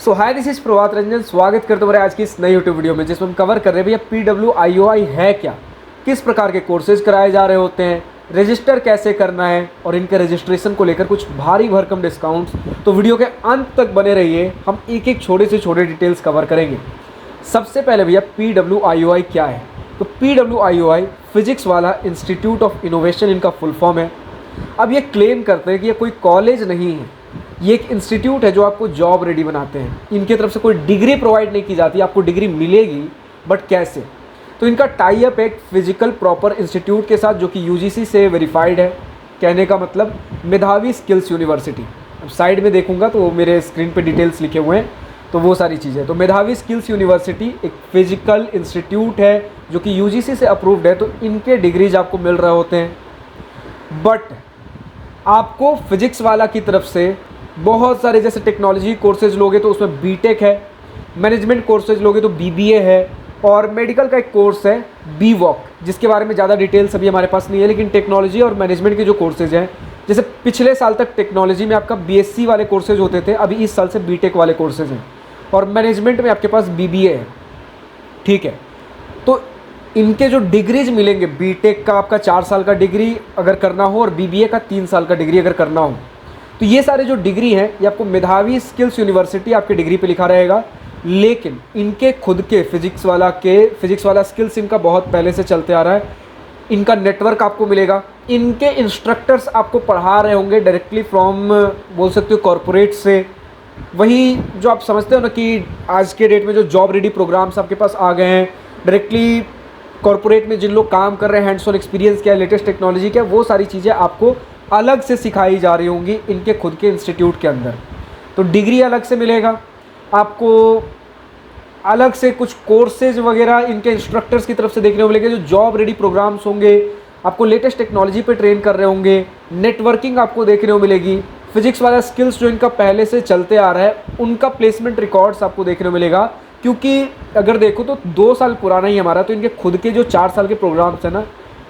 So hi, this is Prabhat Ranjan. स्वागत करते हैं आज की इस नई यूट्यूब वीडियो में, जिसमें हम कवर कर रहे हैं भैया PWIOI है क्या, किस प्रकार के कोर्सेज कराए जा रहे होते हैं, रजिस्टर कैसे करना है और इनके रजिस्ट्रेशन को लेकर कुछ भारी भरकम डिस्काउंट्स। तो वीडियो के अंत तक बने रहिए, हम एक एक छोटे से छोटे डिटेल्स कवर करेंगे। सबसे पहले भैया PWIOI क्या है, तो PWIOI फिजिक्स वाला इंस्टीट्यूट ऑफ इनोवेशन इनका फुल फॉर्म है। अब ये क्लेम करते हैं कि ये कोई कॉलेज नहीं है, ये एक इंस्टीट्यूट है जो आपको जॉब रेडी बनाते हैं। इनकी तरफ से कोई डिग्री प्रोवाइड नहीं की जाती, आपको डिग्री मिलेगी बट कैसे। तो इनका टाई अप एक फिजिकल प्रॉपर इंस्टीट्यूट के साथ जो कि UGC से वेरीफाइड है। कहने का मतलब मेधावी स्किल्स यूनिवर्सिटी। अब साइड में देखूंगा तो मेरे स्क्रीन पे डिटेल्स लिखे हुए हैं, तो वो सारी चीज़ें। तो मेधावी स्किल्स यूनिवर्सिटी एक फिजिकल इंस्टीट्यूट है जो कि UGC से अप्रूव्ड है, तो इनके डिग्रीज आपको मिल रहे होते हैं। बट आपको फिजिक्स वाला की तरफ से बहुत सारे, जैसे टेक्नोलॉजी कोर्सेज लोगे तो उसमें BTech है, मैनेजमेंट कोर्सेज लोगे तो BBA है, और मेडिकल का एक कोर्स है BVOC, जिसके बारे में ज़्यादा डिटेल्स अभी हमारे पास नहीं है। लेकिन टेक्नोलॉजी और मैनेजमेंट के जो कोर्सेज हैं, जैसे पिछले साल तक टेक्नोलॉजी में आपका BSc वाले कोर्सेज होते थे, अभी इस साल से BTech वाले कोर्सेज हैं, और मैनेजमेंट में आपके पास BBA है। ठीक है, तो इनके जो डिग्रीज मिलेंगे, BTech का आपका 4 साल का डिग्री अगर करना हो और BBA का 3 साल का डिग्री अगर करना हो, तो ये सारे जो डिग्री हैं ये आपको मेधावी स्किल्स यूनिवर्सिटी आपके डिग्री पे लिखा रहेगा। लेकिन इनके खुद के फिजिक्स वाला स्किल्स इनका बहुत पहले से चलते आ रहा है। इनका नेटवर्क आपको मिलेगा, इनके इंस्ट्रक्टर्स आपको पढ़ा रहे होंगे डायरेक्टली फ्रॉम, बोल सकते हो, कॉरपोरेट से। वही जो आप समझते हो ना कि आज के डेट में जो जॉब रेडी प्रोग्राम्स आपके पास आ गए हैं, डायरेक्टली कॉरपोरेट में जिन लोग काम कर रहे हैं, हैंड्स ऑन एक्सपीरियंस क्या है, लेटेस्ट टेक्नोलॉजी क्या है, वो सारी चीज़ें आपको अलग से सिखाई जा रही होंगी इनके खुद के इंस्टीट्यूट के अंदर। तो डिग्री अलग से मिलेगा आपको, अलग से कुछ कोर्सेज वगैरह इनके इंस्ट्रक्टर्स की तरफ से देखने को मिलेंगे। जो जॉब रेडी प्रोग्राम्स होंगे, आपको लेटेस्ट टेक्नोलॉजी पे ट्रेन कर रहे होंगे, नेटवर्किंग आपको देखने को मिलेगी, फिजिक्स वाला स्किल्स जो इनका पहले से चलते आ रहा है उनका प्लेसमेंट रिकॉर्ड्स आपको देखने को मिलेगा। क्योंकि अगर देखो तो 2 साल पुराना ही हमारा, तो इनके खुद के जो 4 साल के प्रोग्राम्स हैं ना,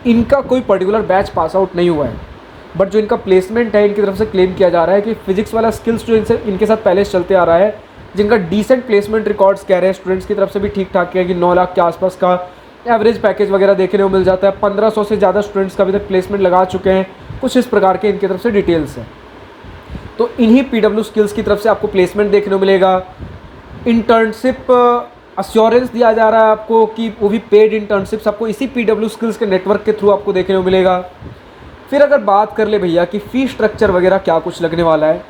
इनका कोई पर्टिकुलर बैच पास आउट नहीं हुआ है। बट जो इनका प्लेसमेंट है, इनकी तरफ से क्लेम किया जा रहा है कि फिजिक्स वाला स्किल्स जो इनके साथ पहले से चलते आ रहा है, जिनका डिसेंट प्लेसमेंट रिकॉर्ड्स कह रहे हैं स्टूडेंट्स की तरफ से भी ठीक ठाक है कि 9 लाख के आसपास का एवरेज पैकेज वगैरह देखने को मिल जाता है। 1500 से ज़्यादा स्टूडेंट्स का अभी तक प्लेसमेंट लगा चुके हैं। कुछ इस प्रकार के इनकी तरफ से डिटेल्स हैं। तो इन्हीं PW स्किल्स की तरफ से आपको प्लेसमेंट देखने को मिलेगा। इंटर्नशिप अश्योरेंस दिया जा रहा है आपको, कि वो भी पेड इंटर्नशिप्स आपको इसी PW स्किल्स के नेटवर्क के थ्रू आपको देखने को मिलेगा। फिर अगर बात कर ले भैया कि फ़ी स्ट्रक्चर वगैरह क्या कुछ लगने वाला है,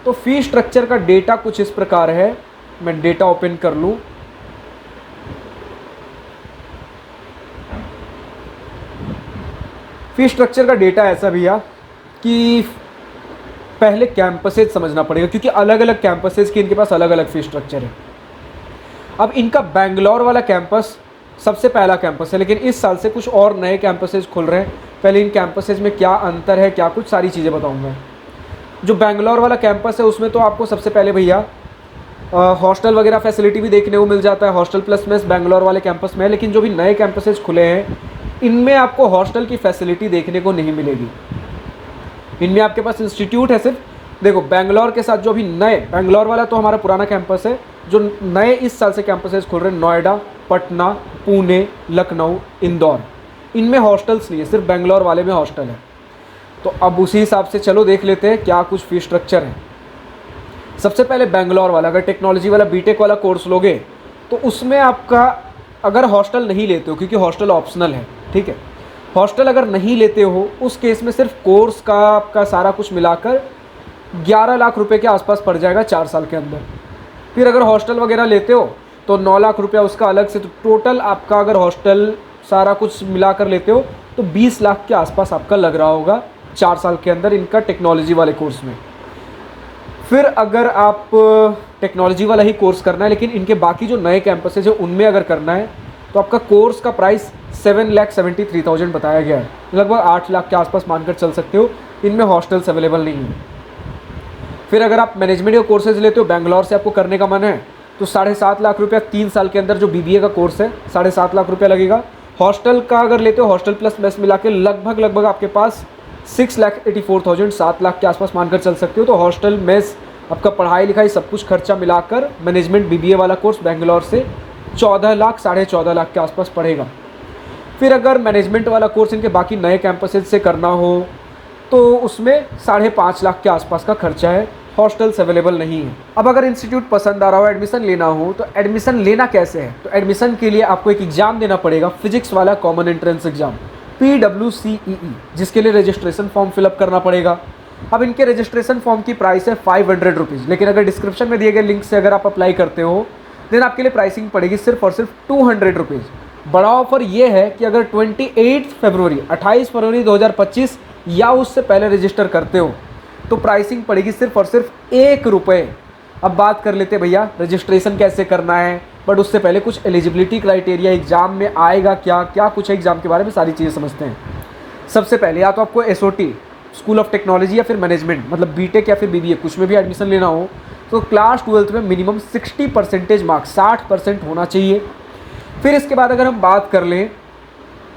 तो फ़ी स्ट्रक्चर का डेटा कुछ इस प्रकार है। मैं डेटा ओपन कर लूँ, फ़ी स्ट्रक्चर का डेटा ऐसा भैया कि पहले कैंपसेज समझना पड़ेगा, क्योंकि अलग अलग कैंपसेज की इनके पास अलग अलग फ़ी स्ट्रक्चर है। अब इनका बेंगलोर वाला कैंपस सबसे पहला कैंपस है, लेकिन इस साल से कुछ और नए कैंपसेज खुल रहे हैं। पहले इन कैंपसेज में क्या अंतर है, क्या कुछ सारी चीज़ें बताऊंगा। जो बेंगलोर वाला कैंपस है उसमें तो आपको सबसे पहले भैया हॉस्टल वगैरह फैसिलिटी भी देखने को मिल जाता है। हॉस्टल प्लस मेस बेंगलोर वाले कैंपस में है, लेकिन जो भी नए कैंपसेज खुले हैं इनमें आपको हॉस्टल की फैसिलिटी देखने को नहीं मिलेगी। इनमें आपके पास इंस्टीट्यूट है सिर्फ। देखो, बेंगलोर के साथ जो अभी नए, बेंगलोर वाला तो हमारा पुराना कैंपस है, जो नए इस साल से कैंपसेज खुल रहे हैं नोएडा, पटना, पुणे, लखनऊ, इंदौर, इनमें हॉस्टल्स नहीं है, सिर्फ बेंगलोर वाले में हॉस्टल है। तो अब उसी हिसाब से चलो देख लेते हैं क्या कुछ फ़ी स्ट्रक्चर है। सबसे पहले बेंगलोर वाला, अगर टेक्नोलॉजी वाला BTech वाला कोर्स लोगे तो उसमें आपका, अगर हॉस्टल नहीं लेते हो, क्योंकि हॉस्टल ऑप्शनल है, ठीक है, हॉस्टल अगर नहीं लेते हो उस केस में सिर्फ कोर्स का आपका सारा कुछ मिलाकर 11 लाख रुपए के आसपास पड़ जाएगा 4 साल के अंदर। फिर अगर हॉस्टल वगैरह लेते हो तो 9 लाख रुपया उसका अलग से। तो टोटल आपका अगर हॉस्टल सारा कुछ मिलाकर लेते हो तो 20 लाख के आसपास आपका लग रहा होगा 4 साल के अंदर इनका टेक्नोलॉजी वाले कोर्स में। फिर अगर आप टेक्नोलॉजी वाला ही कोर्स करना है, लेकिन इनके बाकी जो नए कैंपसेज है उनमें अगर करना है, तो आपका कोर्स का प्राइस 7,73,000 बताया गया है। लगभग 8 लाख के आसपास मानकर चल सकते हो। इनमें हॉस्टल्स अवेलेबल नहीं है। फिर अगर आप मैनेजमेंट के कोर्सेज लेते हो, बेंगलोर से आपको करने का मन है, तो 7.5 लाख रुपया 3 साल के अंदर जो BBA का कोर्स है 7.5 लाख रुपया लगेगा। हॉस्टल का अगर लेते हो, हॉस्टल प्लस मेस मिला के लगभग आपके पास 6,84,000, 7 लाख के आसपास मानकर चल सकते हो। तो हॉस्टल मेस आपका पढ़ाई लिखाई सब कुछ खर्चा मिलाकर मैनेजमेंट BBA वाला कोर्स बेंगलोर से 14 लाख 14.5 लाख के आसपास पड़ेगा। फिर अगर मैनेजमेंट वाला कोर्स इनके बाकी नए कैंपसेस से करना हो तो उसमें 5.5 लाख के आसपास का खर्चा है। हॉस्टल्स अवेलेबल नहीं है। अब अगर इंस्टीट्यूट पसंद आ रहा हो, एडमिशन लेना हो, तो एडमिशन लेना कैसे है? तो एडमिशन के लिए आपको एक एग्ज़ाम देना पड़ेगा, फिजिक्स वाला कॉमन एंट्रेंस एग्जाम PWCEE, जिसके लिए रजिस्ट्रेशन फॉर्म फिलअप करना पड़ेगा। अब इनके रजिस्ट्रेशन फॉर्म की प्राइस है 500 रुपीज़, लेकिन अगर डिस्क्रिप्शन में दिए गए लिंक से अगर आप अप्लाई करते हो देन आपके लिए प्राइसिंग पड़ेगी सिर्फ और सिर्फ 200 रुपीज़। बड़ा ऑफर ये है कि अगर 28 फरवरी 2025 या उससे पहले रजिस्टर करते हो तो प्राइसिंग पड़ेगी सिर्फ और सिर्फ 1 रुपये। अब बात कर लेते हैं भैया रजिस्ट्रेशन कैसे करना है, बट उससे पहले कुछ एलिजिबिलिटी क्राइटेरिया एग्जाम में आएगा क्या क्या कुछ है एग्जाम के बारे में सारी चीज़ें समझते हैं। सबसे पहले या तो आपको SOT स्कूल ऑफ टेक्नोलॉजी या फिर मैनेजमेंट मतलब BTech या फिर BBA कुछ में भी एडमिशन लेना हो तो क्लास 12th में मिनिमम 60% मार्क्स 60% होना चाहिए। फिर इसके बाद अगर हम बात कर लें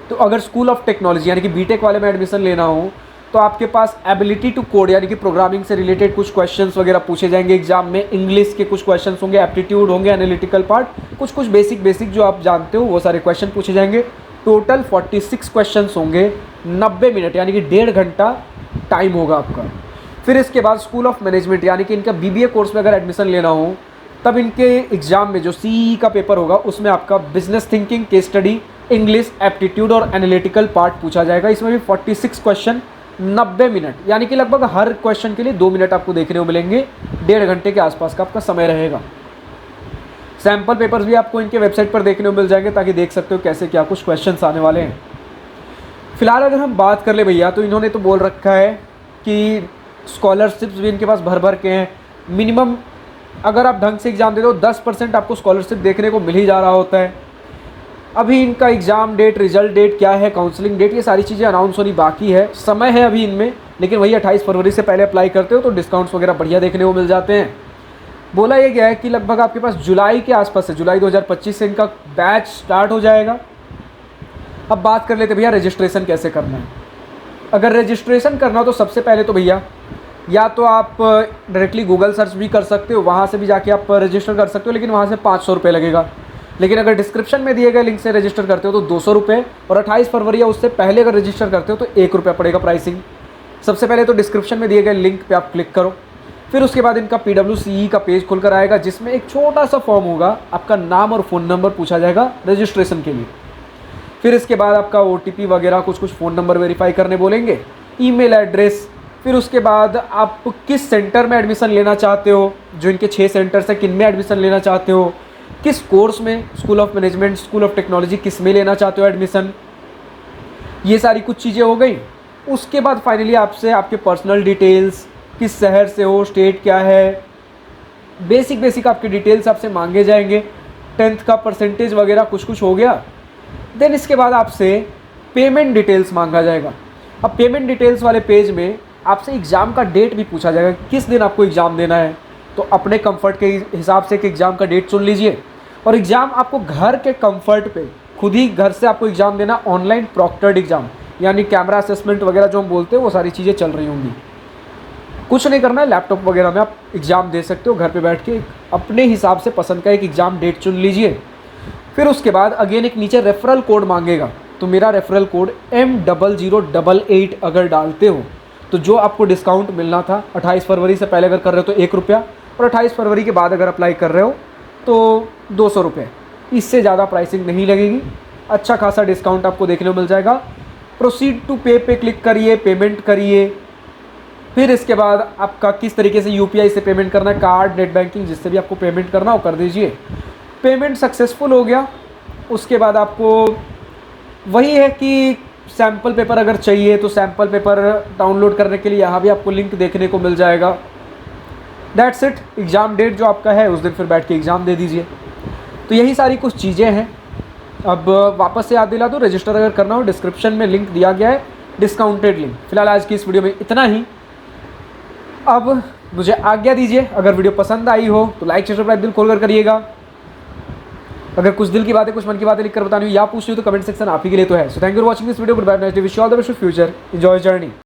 तो अगर स्कूल ऑफ टेक्नोलॉजी यानी कि BTech वाले में एडमिशन लेना हो तो आपके पास एबिलिटी टू कोड यानी कि प्रोग्रामिंग से रिलेटेड कुछ क्वेश्चंस वगैरह पूछे जाएंगे एग्जाम में। इंग्लिश के कुछ क्वेश्चंस होंगे, एप्टीट्यूड होंगे, एनालिटिकल पार्ट, कुछ बेसिक जो आप जानते हो वो सारे क्वेश्चन पूछे जाएंगे। टोटल 46 क्वेश्चंस होंगे, 90 मिनट यानी कि 1.5 घंटा टाइम होगा आपका। फिर इसके बाद स्कूल ऑफ मैनेजमेंट यानी कि इनका BBA कोर्स में अगर एडमिशन लेना हो तब इनके एग्जाम में जो CE का पेपर होगा उसमें आपका business thinking, case study, English, aptitude और एनालिटिकल पार्ट पूछा जाएगा। इसमें भी 46 क्वेश्चन, 90 मिनट यानी कि लगभग हर क्वेश्चन के लिए 2 मिनट आपको देखने को मिलेंगे। 1.5 घंटे के आसपास का आपका समय रहेगा। सैम्पल पेपर्स भी आपको इनके वेबसाइट पर देखने को मिल जाएंगे ताकि देख सकते हो कैसे क्या कुछ क्वेश्चंस आने वाले हैं। फिलहाल अगर हम बात कर ले भैया तो इन्होंने तो बोल रखा है कि स्कॉलरशिप्स भी इनके पास भर के हैं। मिनिमम अगर आप ढंग से एग्ज़ाम दे दो 10% आपको स्कॉलरशिप देखने को मिल ही जा रहा होता है। अभी इनका एग्ज़ाम डेट, रिजल्ट डेट क्या है, काउंसलिंग डेट, ये सारी चीज़ें अनाउंस होनी बाकी है, समय है अभी इनमें। लेकिन वही 28 फरवरी से पहले अप्लाई करते हो तो डिस्काउंट्स वगैरह बढ़िया देखने को मिल जाते हैं। बोला ये गया है कि लगभग आपके पास जुलाई के आसपास से, जुलाई 2025 से इनका बैच स्टार्ट हो जाएगा। अब बात कर लेते भैया रजिस्ट्रेशन कैसे करना है। अगर रजिस्ट्रेशन करना हो तो सबसे पहले तो भैया या तो आप डायरेक्टली गूगल सर्च भी कर सकते हो, वहाँ से भी जाके आप रजिस्टर कर सकते हो, लेकिन वहाँ से 500 रुपये लगेगा। लेकिन अगर डिस्क्रिप्शन में दिए गए लिंक से रजिस्टर करते हो तो 200 रुपये, और 28 फरवरी या उससे पहले अगर रजिस्टर करते हो तो 1 रुपया पड़ेगा प्राइसिंग। सबसे पहले तो डिस्क्रिप्शन में दिए गए लिंक पे आप क्लिक करो। फिर उसके बाद इनका PWCE का पेज खुलकर आएगा जिसमें एक छोटा सा फॉर्म होगा, आपका नाम और फ़ोन नंबर पूछा जाएगा रजिस्ट्रेशन के लिए। फिर इसके बाद आपका OTP वगैरह कुछ फ़ोन नंबर वेरीफाई करने बोलेंगे, ईमेल एड्रेस। फिर उसके बाद आप किस सेंटर में एडमिशन लेना चाहते हो, जो इनके 6 सेंटर्स हैं, किन में एडमिशन लेना चाहते हो, किस कोर्स में, school of management, school of technology, किस में लेना चाहते हो एडमिशन, ये सारी कुछ चीज़ें हो गई। उसके बाद फाइनली आपसे आपके पर्सनल डिटेल्स, किस शहर से हो, स्टेट क्या है, बेसिक आपके डिटेल्स आपसे मांगे जाएंगे। 10th का परसेंटेज वगैरह कुछ हो गया। देन इसके बाद आपसे पेमेंट डिटेल्स मांगा जाएगा। अब पेमेंट डिटेल्स वाले पेज में आपसे एग्ज़ाम का डेट भी पूछा जाएगा, किस दिन आपको एग्ज़ाम देना है। तो अपने कंफर्ट के हिसाब से एक एग्ज़ाम का डेट चुन लीजिए, और एग्ज़ाम आपको घर के कंफर्ट पे खुद ही घर से आपको एग्ज़ाम देना, ऑनलाइन प्रॉक्टर्ड एग्ज़ाम यानी कैमरा असेसमेंट वगैरह जो हम बोलते हैं वो सारी चीज़ें चल रही होंगी। कुछ नहीं करना है, लैपटॉप वगैरह में आप एग्ज़ाम दे सकते हो घर पे बैठ के। अपने हिसाब से पसंद का एक एग्ज़ाम डेट चुन लीजिए। फिर उसके बाद अगेन एक नीचे रेफरल कोड मांगेगा, तो मेरा रेफरल कोड M0088 अगर डालते हो तो जो आपको डिस्काउंट मिलना था 28 फरवरी से पहले अगर कर रहे हो तो 1 रुपया, और 28 फरवरी के बाद अगर अप्लाई कर रहे हो तो 200 रुपये। इससे ज़्यादा प्राइसिंग नहीं लगेगी, अच्छा खासा डिस्काउंट आपको देखने को मिल जाएगा। प्रोसीड टू पे पे क्लिक करिए, पेमेंट करिए। फिर इसके बाद आपका किस तरीके से UPI से पेमेंट करना है, कार्ड, नेट बैंकिंग, जिससे भी आपको पेमेंट करना हो कर दीजिए। पेमेंट सक्सेसफुल हो गया। उसके बाद आपको वही है कि सैम्पल पेपर अगर चाहिए तो सैम्पल पेपर डाउनलोड करने के लिए यहाँ भी आपको लिंक देखने को मिल जाएगा। That's it. एग्ज़ाम डेट जो आपका है उस दिन फिर बैठ के एग्ज़ाम दे दीजिए। तो यही सारी कुछ चीज़ें हैं। अब वापस से याद दिला दूँ, रजिस्टर अगर करना हो डिस्क्रिप्शन में लिंक दिया गया है, डिस्काउंटेड लिंक। फिलहाल आज की इस वीडियो में इतना ही। अब मुझे आज्ञा दीजिए, अगर वीडियो पसंद आई हो तो लाइक, शेयर, सब्सक्राइब दिल खोलकर करिएगा। अगर कुछ दिल की बातें, कुछ मन की बातें लिखकर बतानी हो या पूछनी हो तो कमेंट सेक्शन आप ही के लिए तो है। So thank you for watching this video. Good bye, nice day, wish you all the best for future, enjoy journey.